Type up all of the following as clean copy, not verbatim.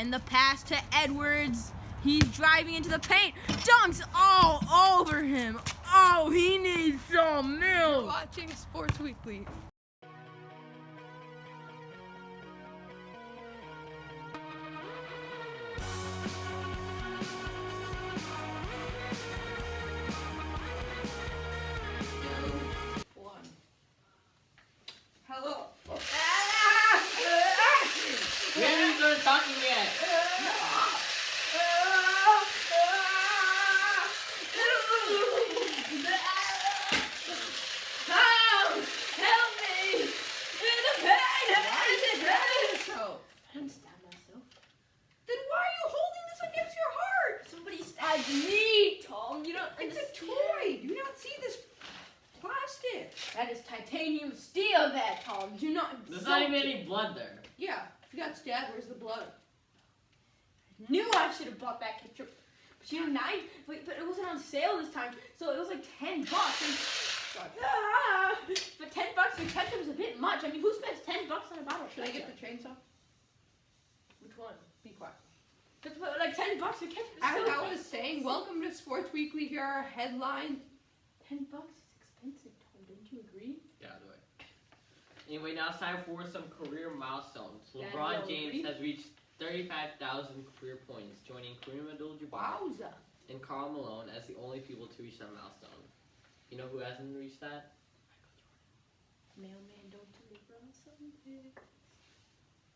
And the pass to Edwards. He's driving into the paint. Dunks all over him. Oh, he needs some milk. Watching Sports Weekly. Hello. We haven't even started talking yet. Help me! In the pain! I didn't stab myself. Then why are you holding this against your heart? Somebody stabbed me, Tom. You don't. It's a toy. Do you not see this plastic? That is titanium steel there, Tom. Do not. There's not even any blood there. Yeah. If you got stabbed, where's the blood? Knew I should have bought that ketchup. But you know, but it wasn't on sale this time, so it was like $10. And, but $10 for ketchup is a bit much. I mean, who spends $10 on a bottle of Should I ketchup? get the chainsaw? Which one? Be quiet. But like $10 for ketchup. As I was saying, welcome to Sports Weekly. Here are our headlines. $10 is expensive, Tom. Don't you agree? Yeah, do it. Anyway, now it's time for some career milestones. Yeah, LeBron no, James has reached 35,000 career points, joining Kareem Abdul-Jabbar Wowza. and Karl Malone as the only people to reach that milestone. You know who hasn't reached that? Mailman, don't deliver on something.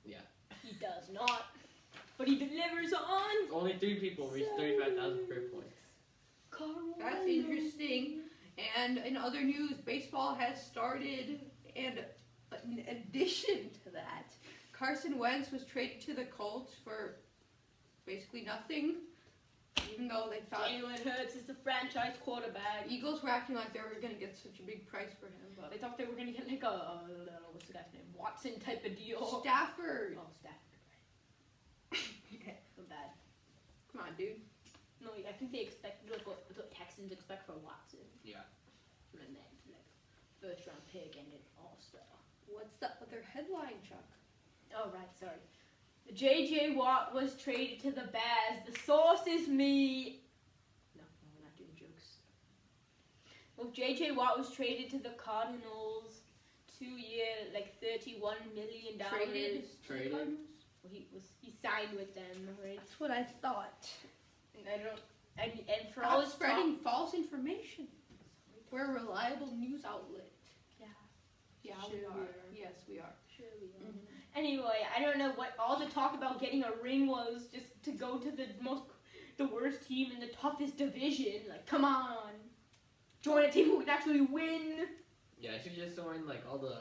Yeah. He does not. But he delivers on. Only 3 people reached 35,000 career points. That's interesting. And in other news, baseball has started, and in addition to that, Carson Wentz was traded to the Colts for basically nothing, even though they thought Jalen Hurts is the franchise quarterback. Eagles were acting like they were going to get such a big price for him. But They thought they were going to get like a, what's the guy's name? Watson type of deal. Stafford. Oh, Stafford, right. So bad. Come on, dude. No, I think they expect what the Texans expect for Watson. Yeah. And then like first round pick and an all-star. What's the other headline, Chuck? Oh, right, sorry. J.J. Watt was traded to the Bears. The source is me. No, we're not doing jokes. Well, J.J. Watt was traded to the Cardinals. 2-year, like $31 million. Traded? Traded? Well, he signed with them, right? That's what I thought. And I don't. And for all Stop his spreading false information. We're a reliable news outlet. Yeah. Yeah, Sure we we are. are. Yes, we are. Sure we are. Anyway, I don't know what all the talk about getting a ring was, just to go to the worst team in the toughest division. Like, come on, join a team who can actually win. Yeah, I should just join like all the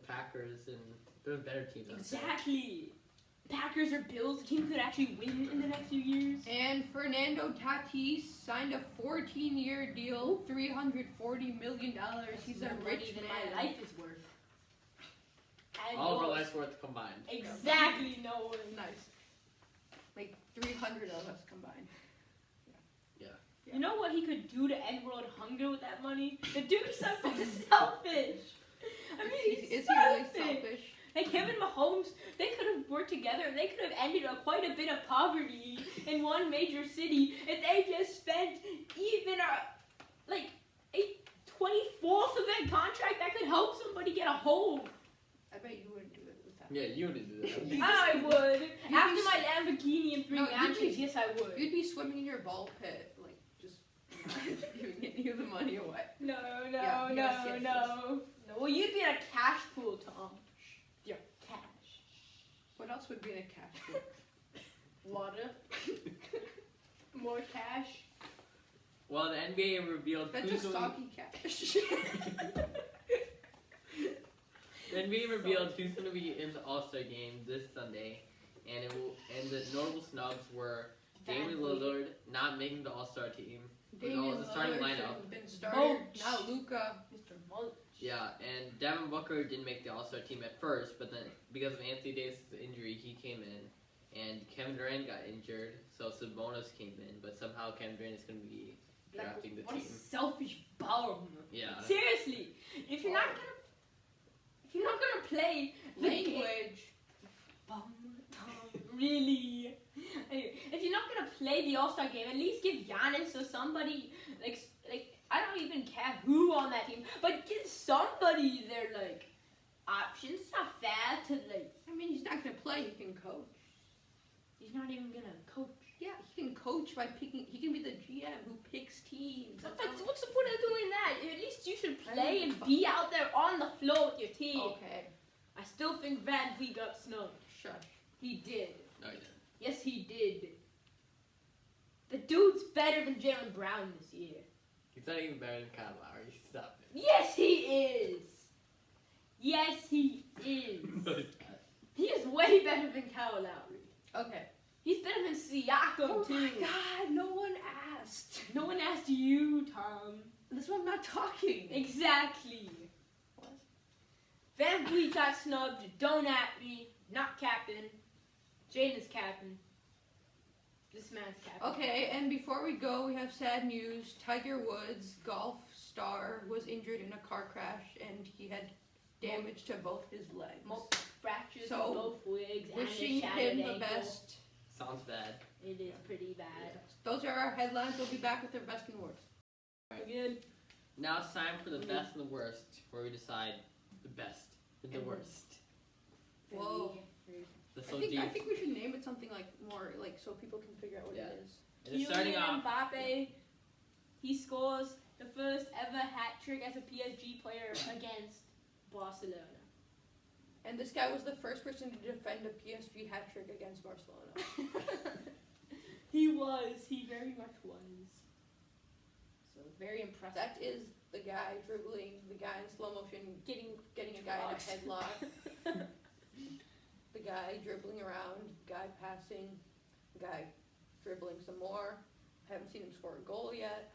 Packers and there's better teams out there. Exactly. Packers or Bills, the team who could actually win in the next few years. And Fernando Tatis signed a 14-year deal, $340 million. He's a rich than man. my life is worth. And All of our yours. lives worth combined. Exactly, no one. Nice. Like 300 of us combined. Yeah. You know what he could do to end world hunger with that money? The dude's so selfish. I mean, he's Is he really selfish. selfish? Like him and Mahomes, they could have worked together and they could have ended quite a bit of poverty in one major city if they just spent even like a 24th of that contract that could help somebody get a home. I bet you wouldn't do it with that. Yeah, you would do that. I would. You'd After be my Lamborghini and 3 No, you'd matches, be- yes I would. You'd be swimming in your ball pit, like just giving any of the money away. No, Yeah, yes, yes, no. Well, you'd be in a cash pool, Tom. Your cash. What else would be in a cash pool? Water. More cash. Well, the NBA revealed That's who's just going. soggy cash. The NBA revealed who's going to be in the All-Star game this Sunday, and the notable snubs were Damian Lillard not making the All-Star team. Damian the starting Lillard lineup. should have been started. Mulch. Now Luka. Mr. Mulch. Yeah, and Devin Booker didn't make the All-Star team at first, but then because of Anthony Davis' injury, he came in, and Kevin Durant got injured, so Sabonis came in, but somehow Kevin Durant is going to be drafting the What team. a selfish bum. Yeah. Seriously, if you're not gonna play the game- Language. Bum, Tom, really? If you're not gonna play the All-Star game, at least give Giannis or somebody like I don't even care who on that team, but give somebody their like options. It's not fair to like. I mean, he's not gonna play. He can coach. He's not even gonna coach. Yeah, he can coach by picking. He can be the GM who picks teams. What's the point of doing that? At least you should play and be out there on the floor with your team. Okay. I still think Van Vliet got snubbed. Shush. He did. No, he didn't. Yes, he did. The dude's better than Jaylen Brown this year. He's not even better than Kyle Lowry. Stop it. Yes, he is. Yes, he is. No, he's not. He is way better than Kyle Lowry. Okay. He's better than Siakam, Oh too. my God! No one asked. No one asked you, Tom. That's why I'm not talking. Exactly. What? Van Vliet got snubbed. Don't at me. Not captain. Jaden is captain. This man's captain. Okay, and before we go, we have sad news. Tiger Woods, golf star, was injured in a car crash, and he had damage to both his legs. Multiple fractures So, in both legs and Wishing a shattered him the ankle. best. Sounds bad. It is pretty bad. Those are our headlines. We'll be back with their best and worst. Good. Now it's time for the best and the worst, where we decide the best and the And worst. Whoa. That's I so think deep. we should name it something like more like so people can figure out what Yeah. it is. And it's starting Kylian off. Mbappe, he scores the first ever hat trick as a PSG player against Barcelona. And this guy was the first person to defend a PSG hat trick against Barcelona. He very much was. So very impressive. That is the guy dribbling, the guy in slow motion, getting a guy in a headlock, the guy dribbling around, guy passing, guy dribbling some more. Haven't seen him score a goal yet.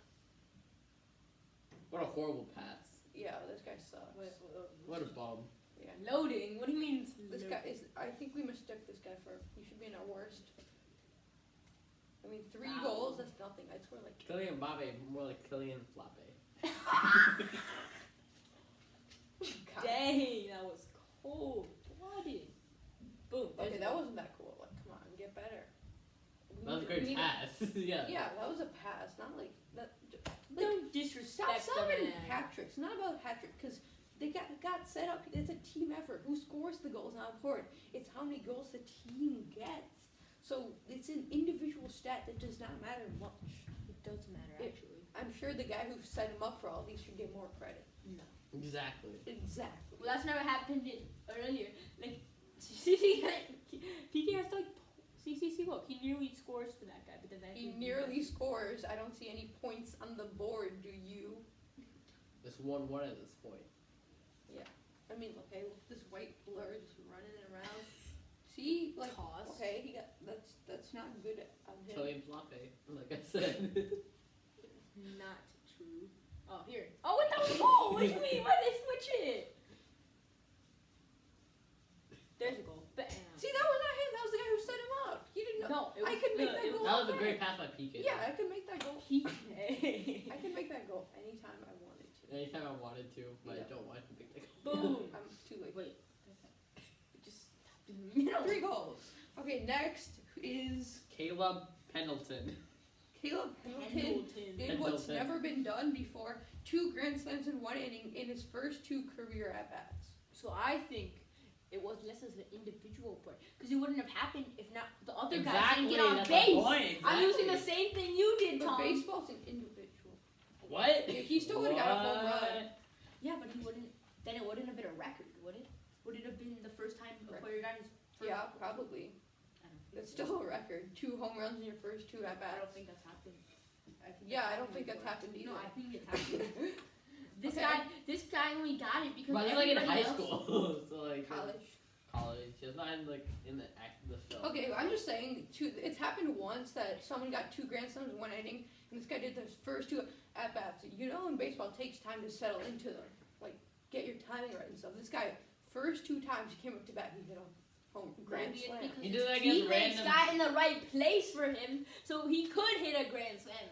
What a horrible pass. Yeah, this guy sucks. What a bum. Yeah. Loading? What do you mean? This guy is. I think we mistook this guy for. He should be in our worst. I mean, 3 Wow. goals. That's nothing. I'd score like. Kylian Mbappe, more like Kylian Flappe. God. Dang, that was cold blooded. Boom. Okay, there's that one. wasn't that cool. Like, come on, get better. That was a We great need- pass. Yeah. Yeah, that was a pass. Not like that. Like, Don't stop disrespect the celebrating man. hat tricks. Not about hat trick because they got set up. It's a team effort. Who scores the goals not important. It's how many goals the team gets. So it's an individual stat that does not matter much. It does matter, It- actually. I'm sure the guy who set him up for all these should get more credit. No. Exactly. Exactly. Well, that's never happened earlier. Like, CC PK has to, like, CCC look. He nearly scores for that guy, but then He nearly scores. I don't see any points on the board. Do you? It's 1-1 at this point. I mean, okay, this white blur just running around. See, like, Toss. okay, he got that's not good on him. Kylian Flappe, like I said. Not true. Oh, here. Oh, what that was a goal! What do you mean? Why did they switch it? There's a goal. Bam. See, that was not him. That was the guy who set him up. He didn't know. No, it was I could make that it goal. That was a great pass by PK. Yeah, I could make that goal. PK. I can make that goal anytime I wanted to. Anytime I wanted to, but Yeah. I don't want to make the goal. Boom. I'm too late. Wait. Just stop in the middle. 3 goals. Okay, next is Caleb Pendleton. Caleb Pendleton. Pendleton. Did what's Pendleton. never been done before. 2 grand slams in 1 inning in his first 2 career at-bats. So I think it was less as an individual point because it wouldn't have happened if not the other guys didn't Exactly, get on that's base. the point. I'm using the exactly. same thing you did, But Tom. baseball's an individual. What? Yeah, he still would've got a home run. What? Yeah, but he wouldn't. Then it wouldn't have been a record, would it? Would it have been the first time a player got his first? Yeah, probably. I don't think That's so. still a record. 2 home runs in your first 2 I at-bats. don't think that's happened. Yeah, I don't think that's happened either. No, I think it's happened. This Okay. guy only got it because But it's like in everybody high else- school. So like College. College. It's not in like in the show. Okay, I'm just saying, it's happened once that someone got 2 grand slams in 1 inning, and this guy did his first 2 at-bats. You know, in baseball, it takes time to settle into them. Like, get your timing right and stuff. This guy, first 2 times he came up to bat, he hit a home grand Maybe it's slam. because He his did that against teammates random- got in the right place for him, so he could hit a grand slam.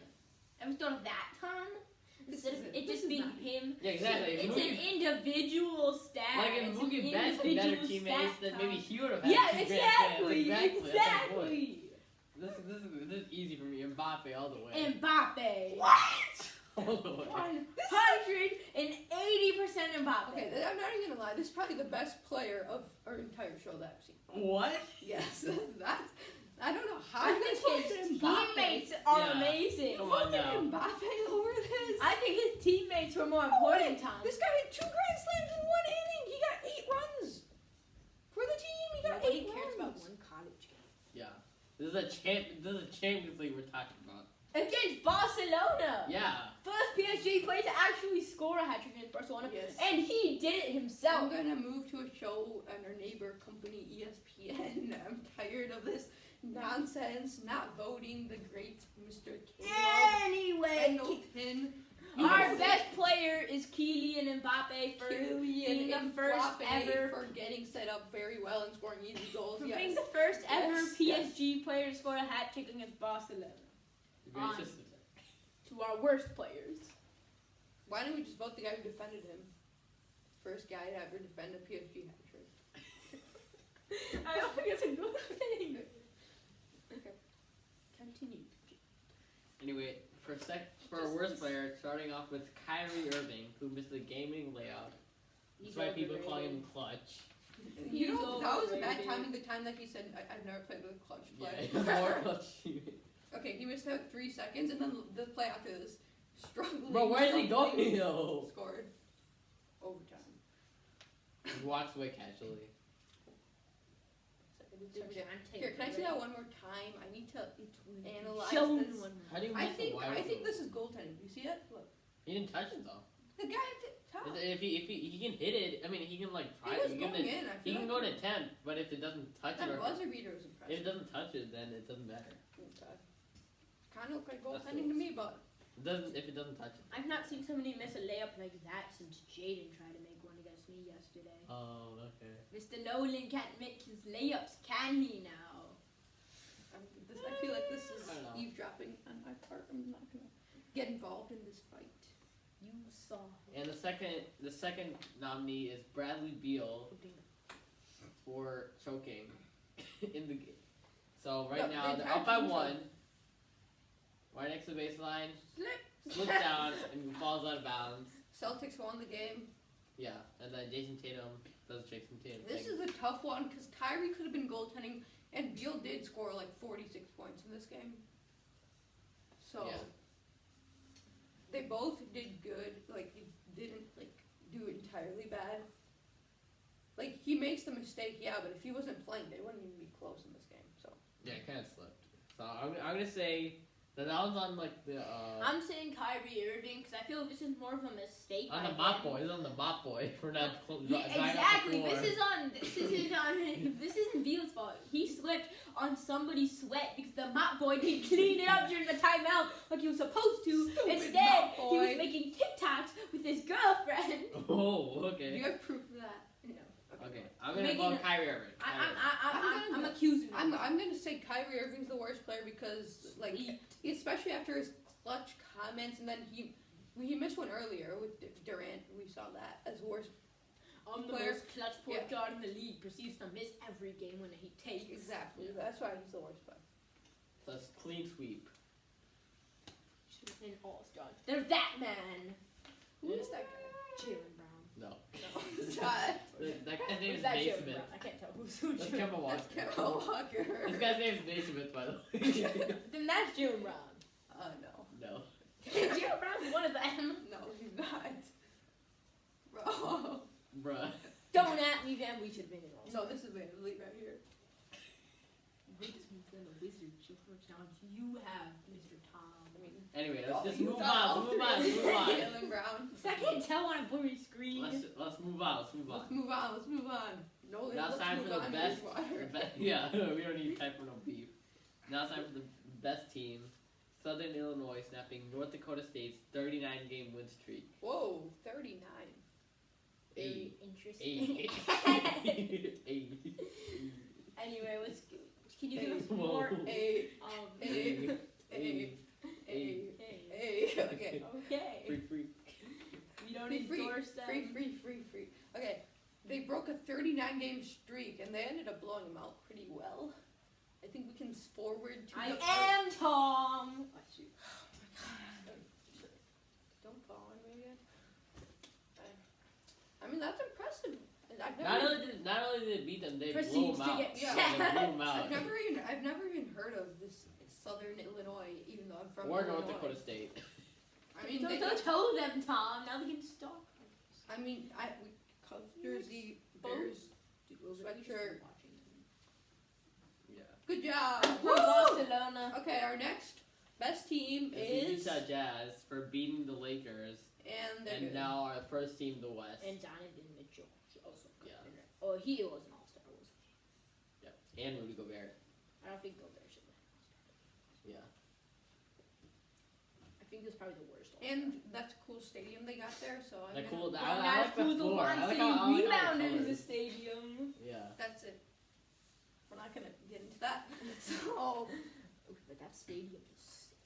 Ever thought of that, Tom? Instead of it just being him. Yeah, exactly. If It's Mookie- an individual stat. Like if It's an Mookie Betts had better individual teammates, stat, then Tom. maybe he would have had Yeah, 2 grand slams. exactly. Exactly. That's my point. Exactly. That's Mbappe all the way. Mbappe. What? All the way. 180% Mbappe. Okay, I'm not even gonna lie. This is probably the best player of our entire show that I've seen. What? Yes, that's. I don't know how I you guys think his voted Mbappe. teammates are Yeah. amazing. Come on now. Mbappe over this. I think his teammates were more important times. This guy had 2 grand slams in 1 inning. He got 8 runs for the team. He got Nobody 8 cares runs. about one college game. Yeah. This is a Champions League we're talking about. Against Barcelona. Yeah. First PSG player to actually score a hat trick against Barcelona. Yes. And he did it I'm himself. gonna move to a show on our neighbor company ESPN. I'm tired of this nonsense. Not voting the great Mr. Anyway, Pendleton. our best player is Kylian Mbappe for being the first Mbappe ever. for getting set up very well and scoring easy goals. For Yes. being the first ever Yes, PSG player to score a hat trick against Barcelona. Very On. system. To our worst players. Why don't we just vote the guy who defended him? First guy to ever defend a PSG hat trick. I don't think it's a good thing. Okay. Continue. Anyway, for our worst player, starting off with Kyrie Irving, who missed the gaming layout. That's why people call him clutch. You know, that was a bad overrated. timing. The time that he said, I've never played with a clutch Yeah, play. he's more clutch. Okay, he missed out 3 seconds, and then the play after this, struggling. Bro, where's he struggling, going though? Scored. Overtime. He walks away casually. Here, can I see that one more time? I need to analyze Show this. How do you I miss think the wide I think open? this is goaltending. You see it? Look. He didn't touch it though. The guy at the top. If he can hit it, I mean he can like try. He was He can, going in. I he feel can like go to 10, but if it doesn't touch it, that or buzzer beater was if it impressive. doesn't touch it, then it doesn't matter. Okay. Kind of looked like That's goaltending to me, but It doesn't if it doesn't touch it. I've not seen somebody miss a layup like that since Jaden tried to make one against me yesterday. Oh, okay. Mr. Nolan can't make his layups, can he now? I feel like this is I don't know. eavesdropping on my part. I'm not gonna get involved in this fight. You saw And the second nominee is Bradley Beal for choking in the game. So right No, now the they're up by entire team 1. Right next to the baseline, Slip. slips down and falls out of bounds. Celtics won the game. Yeah, and then Jason Tatum does Jason Tatum. This thing. is a tough one because Kyrie could have been goaltending, and Beal did score like 46 points in this game. So Yeah. they both did good. Like he didn't like do entirely bad. Like he makes the mistake, yeah, but if he wasn't playing, they wouldn't even be close in this game. So Yeah, it kind of slipped. So I'm gonna say that one's on like the I'm saying Kyrie Irving because I feel this is more of a mistake. on by the mop him. boy. He's on the mop boy for not Exactly. This isn't Beal's fault. He slipped on somebody's sweat because the mop boy didn't clean it up during the timeout like he was supposed to. Stupid Instead, mop he was boy. making TikToks with his girlfriend. Oh, do okay. you have proof of that? No. Okay, I'm gonna Making vote a- Kyrie Irving. I'm accusing him. I'm gonna say Kyrie Irving's the worst player because like especially after his clutch comments, and then he missed one earlier with Durant. We saw that as worst. I'm the player. most clutch point guard in the league. Proceeds to miss every game when he takes. Exactly. That's why he's the worst player. That's clean sweep. Should have been All-Star. There's that man. Who is that guy? Jalen Brown. No. God. That guy's name Who's is that Jalen Naismith. Brown? I can't tell who's who. That's Jalen Kemba Walker. That's Kemba Walker. This guy's name is Naismith, by the way. Then that's Jalen Brown. No. No. Jalen Brown's one of them. No, he's not. Bro. Bruh. Don't at me, then we should have been in all. No, this is Van Vliet right here. Biggest move in the Wizard challenge you have, Mr. Tom. I mean, Anyway, oh, let's just you move got on. all Move on. three. Move on. Jalen Brown. I can't tell on a blurry screen. Let's move on. Let's move on. Let's move on. Let's move on. No, Now it's let's time move for the on. best. Water. Yeah, we don't need time for no beef. Now it's time for the best team. Southern Illinois snapping North Dakota State's 39-game win streak. Whoa, 39. Very Eight. interesting. Anyway, can you give us more? A, Um, A, A, hey. A. Okay. Okay. Free. We don't Free, endorse them. Free. Okay. They broke a 39-game streak, and they ended up blowing them out pretty well. I think we can forward to I the am Tom. Oh, shoot. Don't fall on me again. I mean, that's impressive. I've Not never, only did they beat them, they blew Proceeds them to out. get Yeah, sad. they blew them out. I've never even heard of this Southern Illinois, even though I'm from Or Illinois. North Dakota State. I mean, Don't tell them, Tom. Now they can stop. I mean, Cubs jersey, Bears sweatshirt. Yeah. Good job. Pro Barcelona. Okay, our next best team It's is the Utah Jazz for beating the Lakers, and they're and good. now our first team, the West. And Donovan Mitchell. Also. Yeah. Oh, he was an all-star, wasn't he? Yeah. And Rudy Gobert. I don't think Gobert should have. Yeah. I think it's probably the worst. And that's a cool stadium they got there. So I'm That gonna- cool. Well, I that's like the who floor. I like City how rebounded colors. the stadium. Yeah. That's it. We're not gonna get into that. So, But that stadium is sick.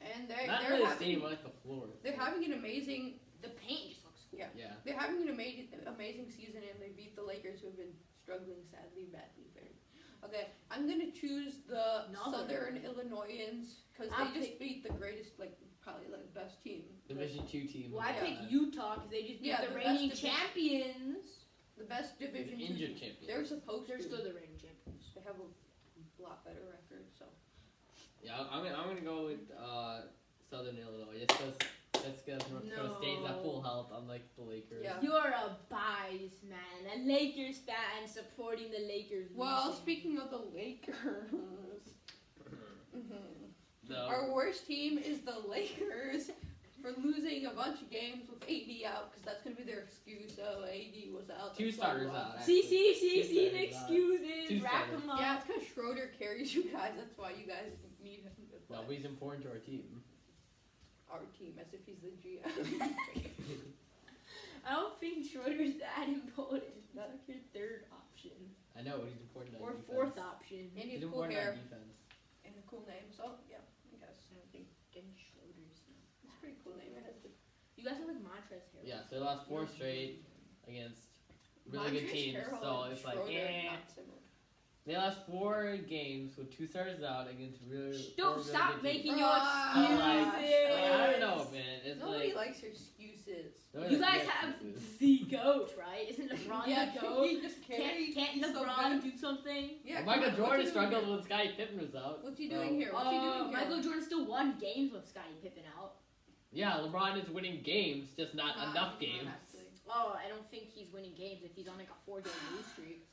and Not they're really the having stadium, I like the floor. they're having an amazing The paint just looks cool. Yeah. Yeah. they're having an amazing season, and they beat the Lakers, who have been struggling sadly badly. Very. Okay, I'm gonna choose the Another. Southern Illinoisans because I'll they just beat the greatest, probably best team. Division 2 team. Well, I Yeah. pick Utah because they just beat Yeah, the the reigning best champions. The best division. Injured two. champion. They're supposed They're to. still the reigning champions. They have a lot better record. So. Yeah, I'm gonna go with Southern Illinois just because North Dakota State's at full health, unlike the Lakers. Yeah. You're a biased man, a Lakers fan supporting the Lakers. Well, losing. speaking of the Lakers, No. our worst team is the Lakers for losing a bunch of games with AD out because that's gonna be their excuse. Oh, AD was out. Two that's why we starters lost. out. See, Two the starters out. excuses. Two Rack starters. them up. Yeah, it's because Schroeder carries you guys. That's why you guys need him. No, but he's important to our team. Our team, as if he's the GM. I don't think Schroeder's that important. That's like your third option. I know, but he's important on Or defense. fourth option. And He's he's cool important hair on defense. and a cool name. So yeah, I guess I don't think Dennis Schroeder's. it's a pretty cool name. It has the You guys have like Montrezl Harrell. Yeah, so they lost 4 straight against really good Montrezl teams. Harrell So and it's like, Schroeder, not similar. They lost 4 games with 2 starters out against really. Don't 4 really stop good teams. making your Ah, excuses. I don't know, man. It's Nobody like likes your excuses. nobody You guys likes have excuses. the GOAT, right? Isn't LeBron Yeah, the GOAT? he just carried. Can't so LeBron good. do something? Yeah, Well, Michael come on, Jordan what's he doing struggled here? when Scottie Pippen was out. What's he So- doing here? What's he doing here? Michael Jordan still won games with Scottie Pippen out. Yeah, LeBron is winning games, just not enough games. Actually. Oh, I don't think he's winning games if he's on like a 4-game lose streak.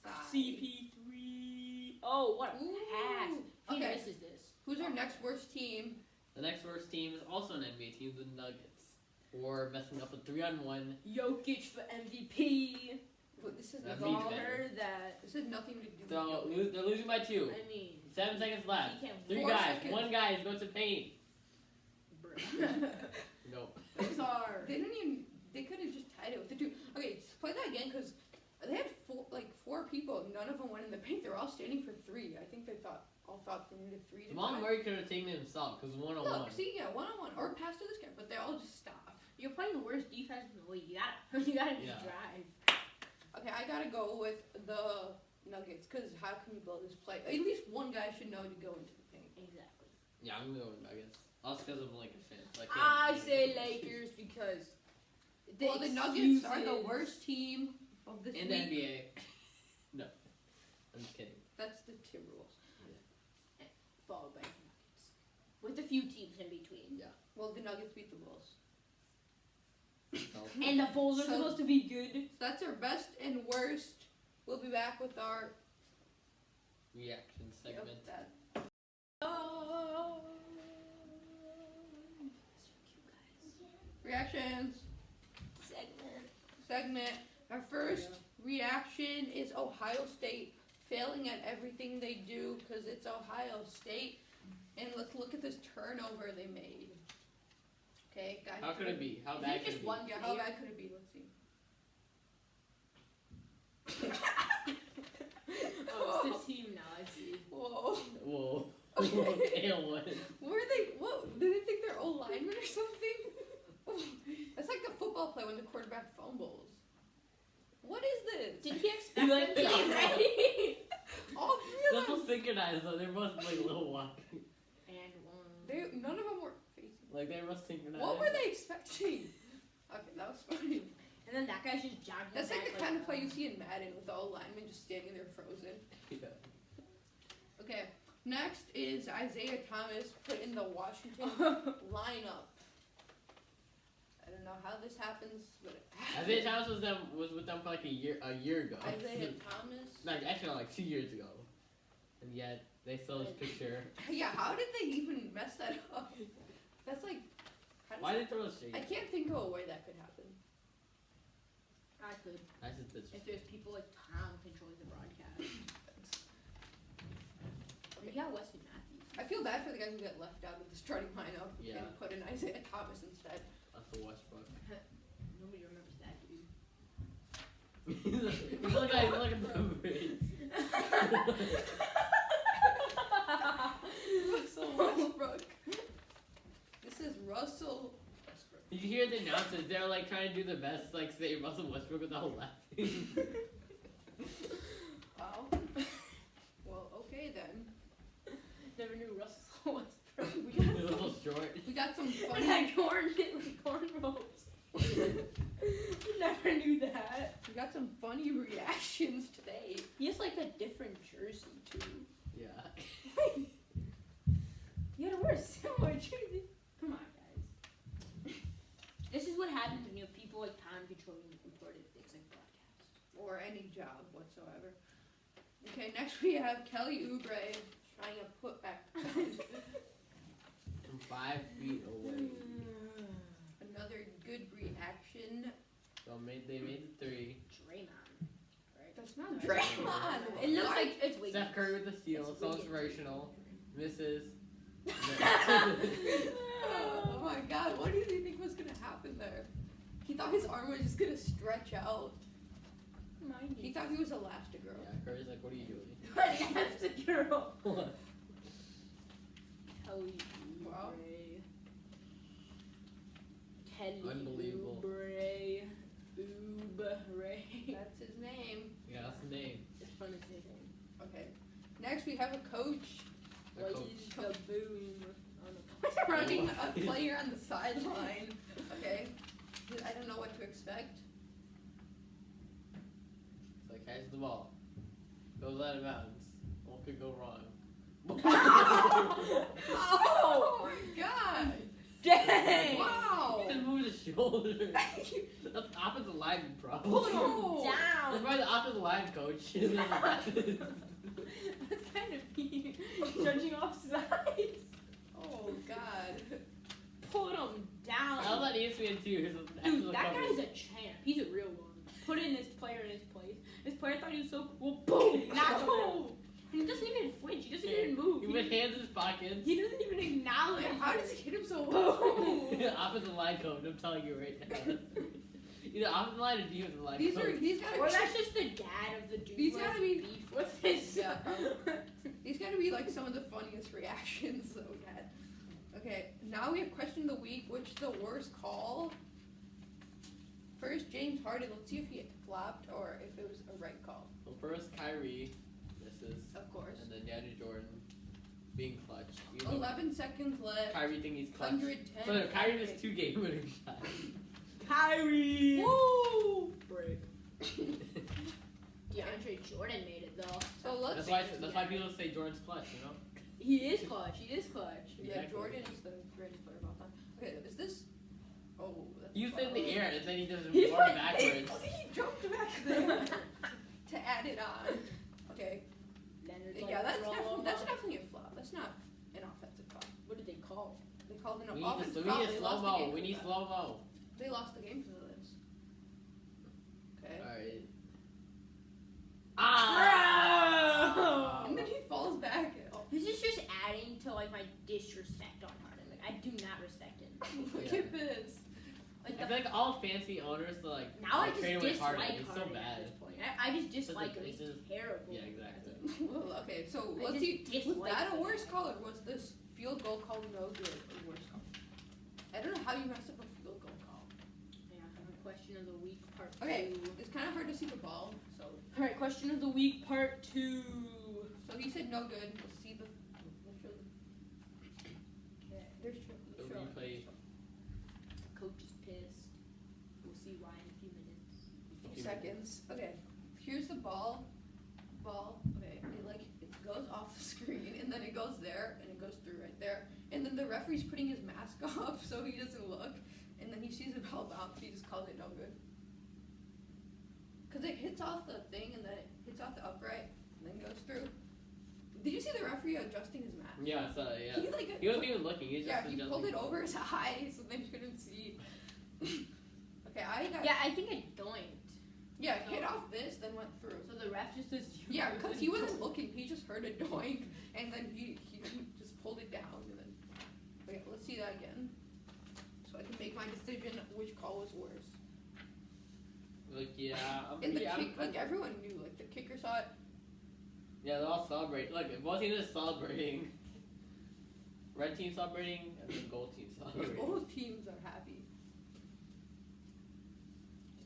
Sigh. CP3. Oh, what a Ooh. pass. He Okay. misses this. Who's our next worst team? The next worst team is also an NBA team, the Nuggets, for messing up a 3-on-1. Jokic for MVP. Well, this is That We've means all better. heard that. this has nothing to do with So Jokic. they're losing by 2. I mean, 7 seconds left. he can't 3 4 guys. seconds. 1 guy is going to paint. bro. Nope. It's hard. They didn't even. They could have just tied it with the 2. Okay, play that again because they had 4 people. None of them went in the paint. They were all standing for 3. I think they all thought they needed 3 to Jamal tie. Murray could have taken it himself because 1-on-1. Look, see, yeah, 1-on-1 or pass to this guy, but they all just stop. You're playing the worst defense in the league. You gotta just Yeah. drive. Okay, I gotta go with the Nuggets because how can you build this play? At least one guy should know to go into the paint. Exactly. Yeah, I'm going to go with Nuggets. Also because I'm a Lakers fan. So I say Lakers because Well, the Nuggets are the worst team of this in the league. NBA. No. I'm just kidding. That's the Timberwolves. Followed by the Nuggets, with a few teams in between. Well, the Nuggets beat the Bulls. So, And the Bulls are So- supposed to be good. So that's our best and worst. We'll be back with our reaction segment. That. Reactions segment. Our first reaction is Ohio State failing at everything they do because it's Ohio State. And let's look at this turnover they made. Okay, guys. How could it be? How Is bad it could just it be? one Yeah, how bad could it be? Let's see. Oh, it's the team now. I see. Whoa. Whoa. Okay. Damn, what? Were they? What? Did they think they're O linemen or something? That's like the football play when the quarterback fumbles. What is this? Did he expect like, them to be ready? All 3 They're of them. so synchronized though. They're both like little walk. And one. None of them were facing. Like they must synchronize. What were they expecting? Okay, that was funny. And then that guy's just jogging. That's like back the kind of play you see in Madden with all linemen just standing there frozen. Yeah. Okay, next is Isaiah Thomas put in the Washington lineup. I don't know how this happens, but it happens. Isaiah Thomas was with them for like a year ago. Isaiah Thomas? Like actually no, like 2 years ago. And yet they saw his picture. Yeah, how did they even mess that up? That's like... Why did they throw a shade? I can't think of a way that could happen. I could. I just did. If there's people like Tom controlling the broadcast. We got Wesley Matthews. I feel bad for the guys who got left out of the starting lineup Yeah. and put in Isaiah Thomas instead. That's the Westbrook. Nobody remembers that dude. He's like a Ubrey. Russell Westbrook. This is Russell Westbrook. Did you hear the announcers? They're like trying to do their best, like say Russell Westbrook without laughing. Wow. Well, okay then. Never knew Russell Westbrook. A little short. We got some When funny. that corn rolls. Never knew that. We got some funny reactions today. He has like a different jersey too. Yeah. You gotta wear a similar jersey. Come on, guys. This is what happens when you have people like Tom controlling important things like broadcast. Or any job whatsoever. Okay, next we have Kelly Ubrey trying to put back From 5 feet away. another good reaction. So they made the 3. Draymond. Right? That's not No, Draymond. It looks like it's Wiggins. Steph Curry with the steal, It's so Wiggins. inspirational. Misses. Oh my god, what did he think was gonna happen there? He thought his arm was just gonna stretch out. Mind He you. thought he was Elastigirl. Yeah, Curry's like, what are you doing? That's a girl. Kelly Wow. Oubre. Kelly Unbelievable. Oubre. Ubrey. That's his name. Yeah, that's the name. It's fun to say things. Okay. Next we have a coach The What coach. is the boom? running a player on the sideline. Okay. I don't know what to expect. It's like, catch the ball. Goes out of bounds. What could go wrong? Oh my god! Dang! Wow! He just moved his shoulder. That's the offensive lineman problem. Pull Put him him Oh. That's down! probably the offensive line coach. That's kind of mean. Judging off sides. Oh god. Put him down. I love that ESPN too. Dude, that guy's a champ. He's a real one. Put in this player in his place. This player thought he was so cool. Boom! Knock him out. And he doesn't even flinch. He doesn't even move. He put hands in his pockets. He doesn't even acknowledge. How does he hit him so Boom! Offensive line coach, I'm telling you right now. Either offensive line or defensive line These coach. are he's gotta Or be that's just the dad of the dude. These who gotta has be- beef with his Yeah, son. these gotta be like some of the funniest reactions that we had. Okay, now we have question of the week, which is the worst call. First, James Harden. Let's see if he flopped or if it was a right call. Well, first Kyrie misses, Of course. and then DeAndre Jordan being clutch. Even though 11 seconds left. Kyrie think he's clutch. 110. So Kyrie missed 2 game-winning shots. Kyrie! Woo! Break. DeAndre Jordan made it though. So let's. That's why people say Jordan's clutch, you know? He is clutch. He is clutch. Yeah, Exactly. Jordan is the greatest player of all time. Okay, is this? Oh, that's He was in the air, and then he just He walked went- backwards. He jumped back there to add it on. Okay. Leonard's Yeah, like, that's definitely a flop. That's not an offensive flop. What did they call? They called it an We offensive need flop. a They slow lost the mo. game We for need that. slow mo. They lost the game for this. Okay. Alright. Ah! And then he falls back. Oh, This is just adding to like my disrespect on Harden. Like I do not respect him. look Yeah. at this. Like I feel like all fancy owners like now I just trade away dislike Harden. It's so Harden at bad. this point. I just dislike him. it's He's just- terrible. Yeah, exactly. Well, okay, so I let's just see. Was dislike that a him. worse call or was this field goal call no good a worse call? I don't know how you mess up a field goal call. Yeah, question of the week part Okay. 2. It's kind of hard to see the ball, so Alright, question of the week part 2. he said no good. Let's see the ball, okay, it goes off the screen, and then it goes there, and it goes through right there, and then the referee's putting his mask off so he doesn't look, and then he sees the ball bounce, he just calls it no good. Because it hits off the thing, and then it hits off the upright, and then goes through. Did you see the referee adjusting his mask? Yeah, I saw that, yeah. He Wasn't even looking, he was just he adjusting. pulled it over his eyes so they couldn't see. Okay, I think it doinked. Yeah, it hit off this, then went through. So the ref just assumed. Yeah, because he wasn't looking, he just heard a doink, and then he just pulled it down, and then. Okay, let's see that again. So I can make my decision which call was worse. Like, yeah, And the kick, like everyone knew, like the kicker saw it. Yeah, they're all celebrating. Look, it wasn't even celebrating. Red team celebrating, and then gold team celebrating. Both teams are happy.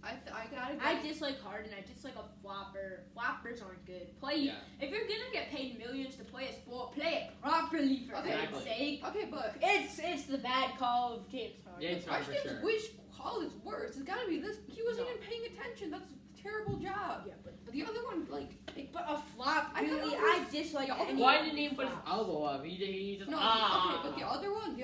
I gotta go. I dislike Harden. I dislike a flopper. Floppers aren't good. Yeah. If you're gonna get paid millions to play a sport, play it properly for Okay. God's sake. Okay, but It's the bad call of James Harden. James the Harden question for is sure. which call is worse? It's gotta be this. He wasn't No. even paying attention. That's a terrible job. Yeah, but The other one, like, but a flop. I Really, don't I dislike. the other any Why didn't he put his flops. elbow up? He just no, ah. okay, but the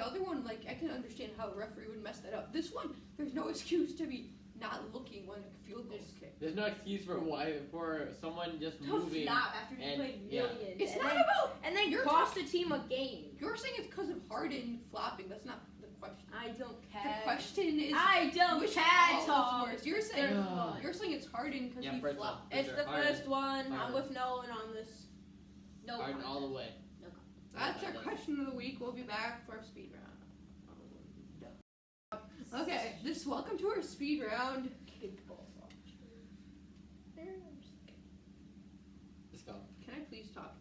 other one, like, I can understand how a referee would mess that up. This one, there's no excuse to be not looking when a field goal is kicked. There's no excuse for someone just To moving. flop after he and- played yeah. millions. It's and not then, about. and then You're cost a team a game. You're saying it's because of Harden flopping. That's not the question. I don't The care. question is I don't which care, call Tom. is worse. You're saying There's Yeah. one. you're saying it's Harden because Yeah, he first flopped. off, for It's sure. the Harden. first one. I'm Harden. with Nolan on this. No. Harden comment. all the way. No comment. That's our Yeah, question of the week. We'll be back for our speed round. Okay, welcome to our speed round. Let's go. Can I please talk?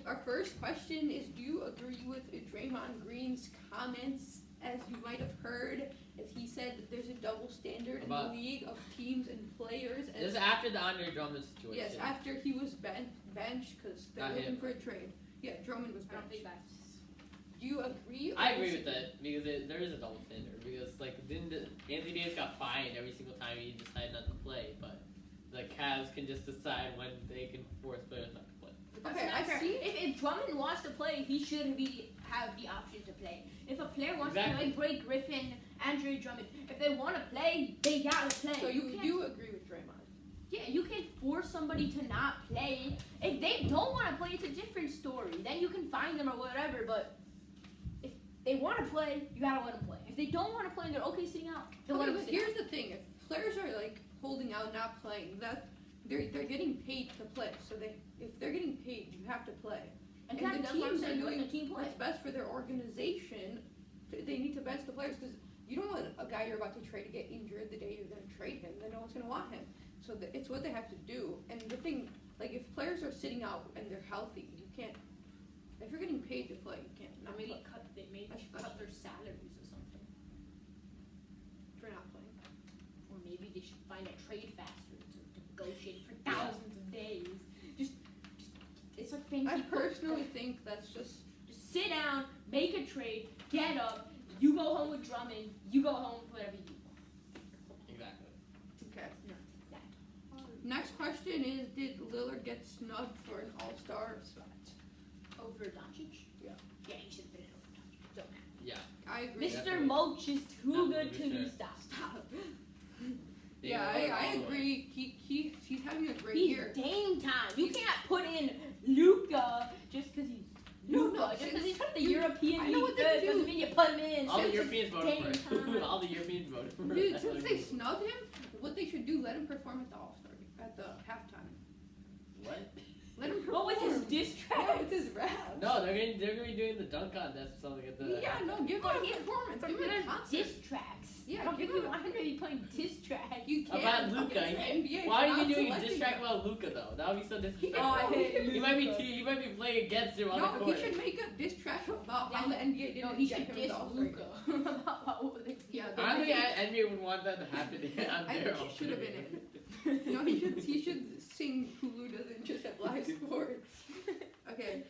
Our first question is: do you agree with Draymond Green's comments? As you might have heard, as he said that there's a double standard in the About- league of teams and players. This is after the Andre Drummond situation. Yes, after he was benched because they're Not looking him. for a trade. Yeah, Drummond was I don't think benched. that's. Do you agree? I agree with that because there is a double standard. Because Anthony Davis got fined every single time he decided not to play, but the Cavs can just decide when they can force players not to play. Okay, That's I not fair. see. If Drummond wants to play, he should have the option to play. If a player wants Exactly. to play, Blake Griffin, Andre Drummond, if they want to play, they gotta play. So you can't- do agree with Draymond? Yeah, you can't force somebody to not play. If they don't want to play, it's a different story. Then you can fine them or whatever. But if they want to play, you gotta let them play. If they don't want to play and they're okay sitting out, then let Okay, them but sit here's out. the thing: if players are like holding out, not playing, that they're getting paid to play. So if they're getting paid, you have to play. And Exactly, the that's what I'm teams are saying. Let doing the team play. what's best for their organization. They need to bench the players because you don't want a guy you're about to trade to get injured the day you're going to trade him. Then no one's going to want him. So it's what they have to do. And the thing, like if players are sitting out and they're healthy, you can't. If you're getting paid to play, you can't. Or Not maybe play they That's- cut their salaries or something. for not playing. Or maybe they should find a trade faster to negotiate for thousands of days. Just it's like fancy. I football. personally think that's just. Just sit down, make a trade, get up. You go home with Drummond. You go home with whatever you want. Exactly. Okay. Not that hard. Next question is: did Lillard get snubbed for an All-Star spot? Over Doncic? Yeah. Yeah, he should have been over Doncic. Don't matter. Yeah. I agree. Mr. Definitely. Mulch is too No, good for to be sure. stopped. Stop. Yeah, I agree. He's having a great He's year. Dame time. You can't put in Luka just because he's Luka. No, Just because since he's from the you- European I know League what they first do. doesn't mean you put him in. All the Since Europeans it's voted Dame for it. time. All the Europeans voted for it. Dude, That's since what they it is. snubbed him, what they should do, let him perform at the All-Star at the halftime. What? Let him perform. What with his diss Yeah, tracks? with his rap. No, they're gonna be doing the dunk contest or something at the. Yeah, no, give him But a he- performance. But Give him a there's concert. diss tracks. Yeah, I don't give think we him- want him to be playing diss tracks. You can't. About Luka. It's the NBA. Why for are not you doing a selecting diss track him. about Luka though? That would be so disrespectful. Oh, I hate You might be playing against him on the No, court. he should make a diss track about how Yeah. the NBA didn't No, he get should him diss the All-Star Luka. game. About what they Yeah, I don't think NBA would want that to happen on I their think he should have been All-Star No, he should sing Hulu doesn't just have live sports. Okay,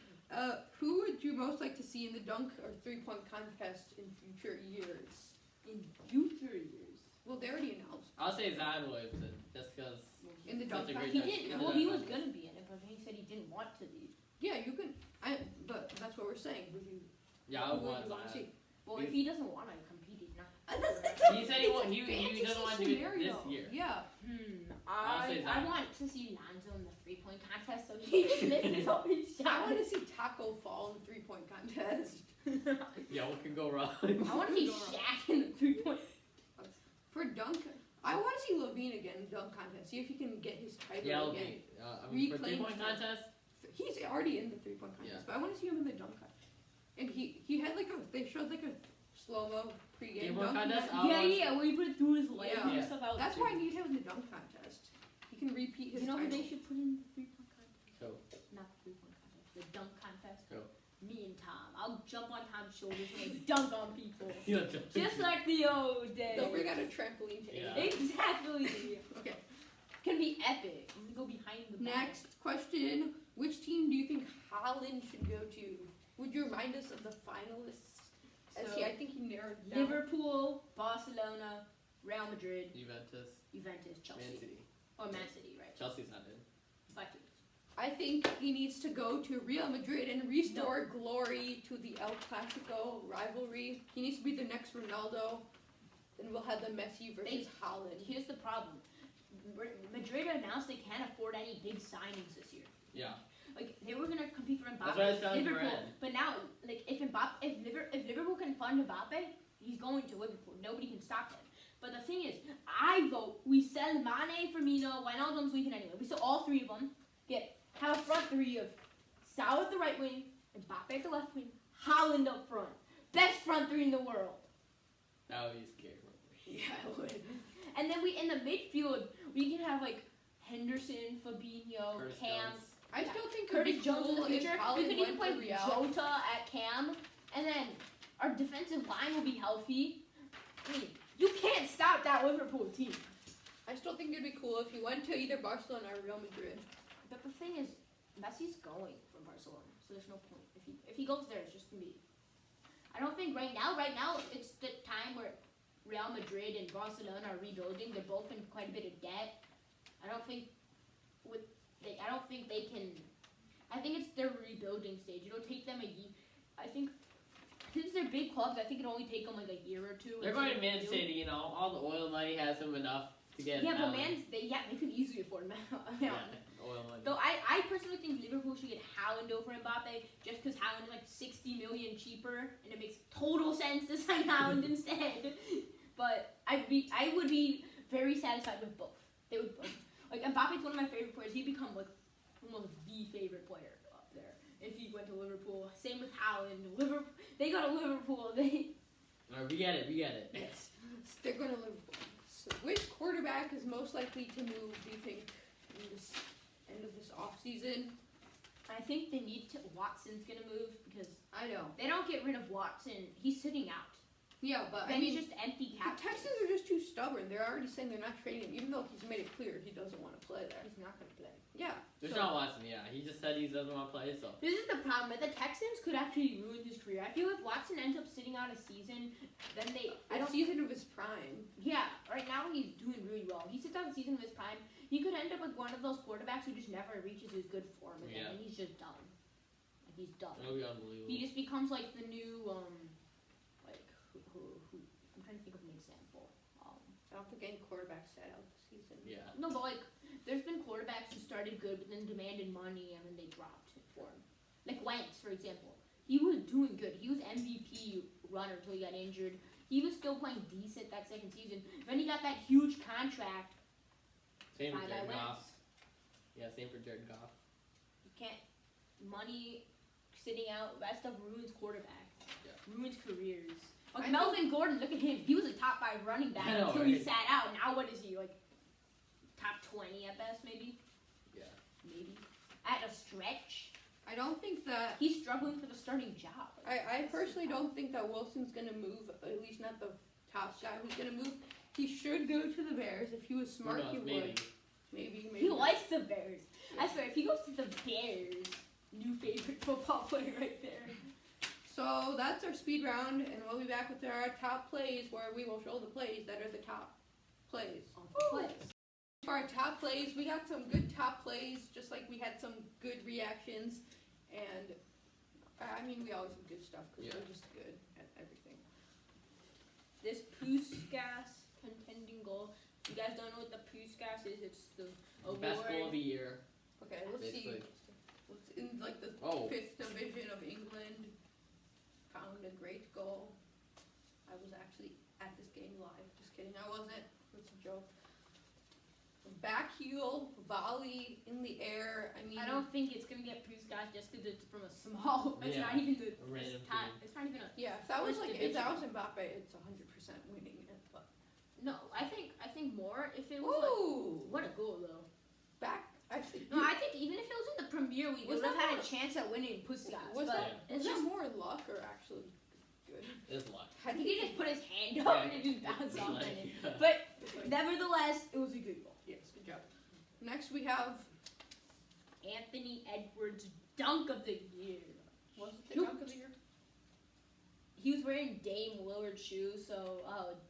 who would you most like to see in the dunk or 3-point contest in future years? in future years. Well, they already announced. I'll say Zion Williamson, just because In the such a dunk great He touch. didn't. Yeah, Well, the he dunk was contest. gonna be in it, but he said he didn't want to be. Yeah, you can. But that's what we're saying. Yeah, I Who would would want you want to Zion. see? Well, if he doesn't want to compete, he's not. He said he won't. He doesn't want to do it this year. Yeah. I'll say I Zion. want to see Lonzo in the 3-point contest, so he misses all his I want shots. to see Taco fall in the 3-point contest. Yeah, what can go wrong? I want to see Shaq in the 3-point. For dunk, I want to see Levine again in dunk contest. See if he can get his title Yeah, again. okay. I mean, for Reclaim 3-point his- contest. He's already in the 3-point contest, Yeah. but I want to see him in the dunk contest. And he had they showed like a slow-mo pregame 3-point dunk. contest? Yeah, where he put it through his leg Yeah. and stuff. That was That's cool. why I need him in the dunk contest. He can repeat his You know who title. they should put in the 3-point contest? So, Not the 3-point contest, the dunk contest. Who? Me and Tom. I'll jump on Tom's shoulders and like, dunk on people. yeah, Just like the old days. Don't bring out a trampoline to Yeah. Exactly. Okay. It's gonna be epic. I'm gonna go behind the back. Next question: which team do you think Haaland should go to? Would you remind us of the finalists? So, I think he narrowed it down. Liverpool, Barcelona, Real Madrid, Juventus, Juventus, Chelsea. Man City. Or Man City, right? Chelsea's not in. Vikings. I think he needs to go to Real Madrid and restore glory to the El Clasico rivalry. He needs to be the next Ronaldo. Then we'll have the Messi versus Haaland. Here's the problem. Madrid announced they can't afford any big signings this year. Yeah. Like they were gonna compete for Mbappe. That's why it's selling Liverpool, Varane. but now, like if Liverpool can fund Mbappe, he's going to Liverpool. Nobody can stop him. But the thing is, I vote we sell Mane, Firmino, Wijnaldum's leaving anyway. We sell all three of them. Have a front three of Salah at the right wing, Mbappe at the left wing, Haaland up front. Best front three in the world. That would be scary. Yeah, I would. And then we in the midfield we can have like Henderson, Fabinho, Curtis Cam. Jones. I still think it would Curtis be Jones in cool the if future. We Haaland could even went play to Real. Jota at Cam, and then our defensive line will be healthy. I mean, you can't stop that Liverpool team. I still think it'd be cool if he went to either Barcelona or Real Madrid. But the thing is, Messi's going from Barcelona, so there's no point. If he goes there, it's just gonna be. I don't think right now it's the time where Real Madrid and Barcelona are rebuilding. They're both in quite a bit of debt. I don't think they can. I think it's their rebuilding stage. It'll take them a year. I think since they're big clubs, I think it'll only take them like a year or two. They're going to Man rebuild. City, you know. All the oil money has them enough to get. Yeah, but Haaland. they could easily afford him. Yeah, oil money. Though I personally think Liverpool should get Haaland over Mbappe just because Haaland is like 60 million cheaper and it makes total sense to sign Haaland instead. But I would be very satisfied with both. They would like Mbappe's one of my favorite players. He'd become like almost the favorite player up there if he went to Liverpool. Same with Haaland. They go to Liverpool. Alright, we get it. Yes. They're going to Liverpool. So which quarterback is most likely to move, do you think, in this end of this offseason? I think they need to. Watson's gonna move because I know. they don't get rid of Watson. He's sitting out. Yeah, but Then I mean, he's just empty the cap. Texans are just too stubborn. They're already saying they're not trading him, even though he's made it clear he doesn't want to play there. He's not gonna play. Yeah. There's so- not Watson, yeah. He just said he doesn't want to play, so. This is the problem. The Texans could actually ruin his career. I feel if Watson ends up sitting out a season, then I don't. season of his prime. Yeah, right now he's doing really well. He sits out a season of his prime. He could end up like one of those quarterbacks who just never reaches his good form again, Yeah. and he's just done. Like he's done. It'll be unbelievable. He just becomes like the new like who I'm trying to think of an example. I don't think any quarterback sat out the season. Yeah. No, but like there's been quarterbacks who started good but then demanded money and then they dropped it for him. Like Wentz, for example. He was doing good. He was MVP runner until he got injured. He was still playing decent that second season. Then he got that huge contract. Same for Bye-bye, Jared Goff. Wentz. Yeah, same for Jared Goff. You can't money sitting out. That stuff ruins quarterbacks. Yeah. Ruins careers. Like I Melvin Gordon, look at him. He was a top 5 running back I know, until he right? sat out. Now what is he, like top 20 at best, maybe? Yeah. Maybe. At a stretch. I don't think that. He's struggling for the starting job. I personally don't think that Wilson's going to move, at least not the top guy who's going to move. He should go to the Bears. If he was smart, Who knows, he maybe. would. Maybe. He likes the Bears. I swear, if he goes to the Bears, new favorite football player right there. So that's our speed round, and we'll be back with our top plays where we will show the plays that are the top plays. Plays. For our top plays, we got some good top plays, just like we had some good reactions, and I mean, we always have good stuff because we're just good at everything. This Puskas contending goal. If you guys don't know what the Puskas is, it's the award. Best goal of the year. Okay, let's Basically. see. What's in like the Oh. 5th division of England? Found a great goal. I was actually at this game live. Just kidding, I wasn't. It's a joke. Back heel, volley in the air. I mean, I don't think it's gonna get Puskas just because it's from a small. It's Yeah, not even the. a random top, team. it's not even a. Yeah, if that was First like if that was division. Mbappe, it's 100% winning it. But No, I think more if it was ooh, like. What a goal though. back. Actually, No, I think even if it was in the Premier League, it Was would have that had a more- chance at winning Puskas. was but that it's was that just. more luck or actually good? It's luck. I think he just put his hand up and it just bounced off Like, in it. But nevertheless, it was a good goal. Yes, good job. Next we have Anthony Edwards dunk of the year. was it the Shoot. dunk of the year? He was wearing Dame Lillard shoes, so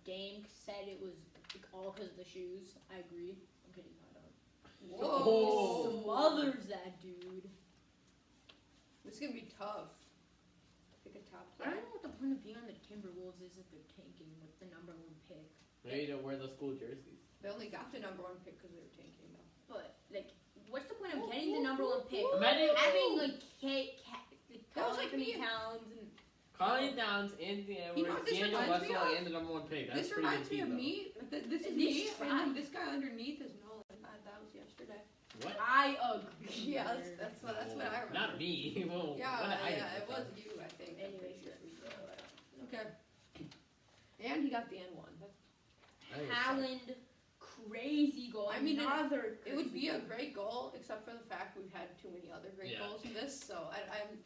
Dame said it was all because of the shoes. I agree. I'm kidding, I don't. Whoa. He smothers that dude. This is gonna be tough. Pick a top I don't player. know what the point of being on the Timberwolves is if they're tanking with the #1 pick. Maybe don't wear those cool jerseys. They only got the #1 pick because they were tanking though. But like, what's the point of getting the #1 pick? Imagine Having like That was like me and- Towns and Colin Downs, Anthony You know Edwards, what this Daniel reminds me Westphal, of? and the #1 pick. That's This pretty reminds good me of team, me. This is At me, least try. and this guy underneath is Nolan. That was yesterday. though. What? I agree. Yeah, that's what I remember. Not me. Whoa, Yeah, what did I yeah, do? it was you, I think. I'm Anyways, pretty sure. Okay. And he got the N1. I think it's Haaland, crazy goal. I mean, another. It would be a crazy great goal, except for the fact we've had too many other great Yeah. goals in this. So I'm.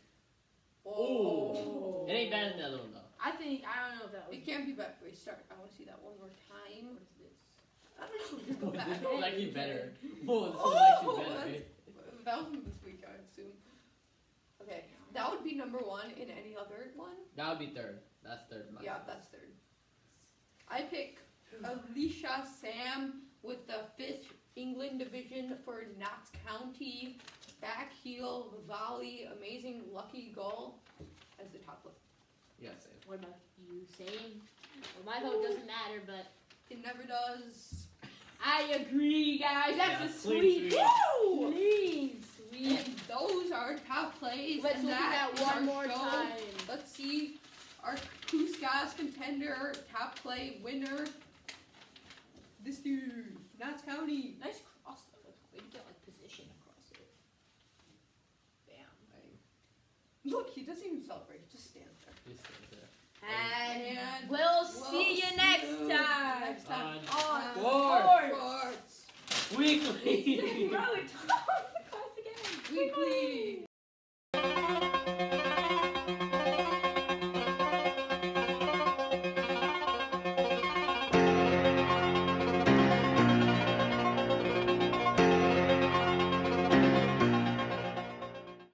Ooh. It ain't better than the other one though. I think I don't know if that was. It can't be better. Wait, start. I want to see that one more time. What is this? I don't know. Just go back. This one's actually better. Whoa, this Oh, one's actually better. that's- That was from this week, I assume. Okay, that would be #1 in any other one. That would be third. That's third. Yeah, that's third. I pick Alicia Sam with the 5th England division for Notts County. Back heel, volley, amazing lucky goal as the top left. Yeah, same. What about you, Sam? Well, my vote doesn't matter, but It never does. I agree, guys. That's Yeah, a clean sweet. sweep. Woo! Clean sweep. And those are top plays. Let's and look at is that our one more show. time. Let's see our Puskas contender, top play winner. This dude, Notts County. Nice cross though. Way to get like position across it. Bam. Look, he doesn't even celebrate. He just stands there. Just stand there. And we'll see you next you time. next time. On Sports. Weekly. Bro, it's the class again. Weekly.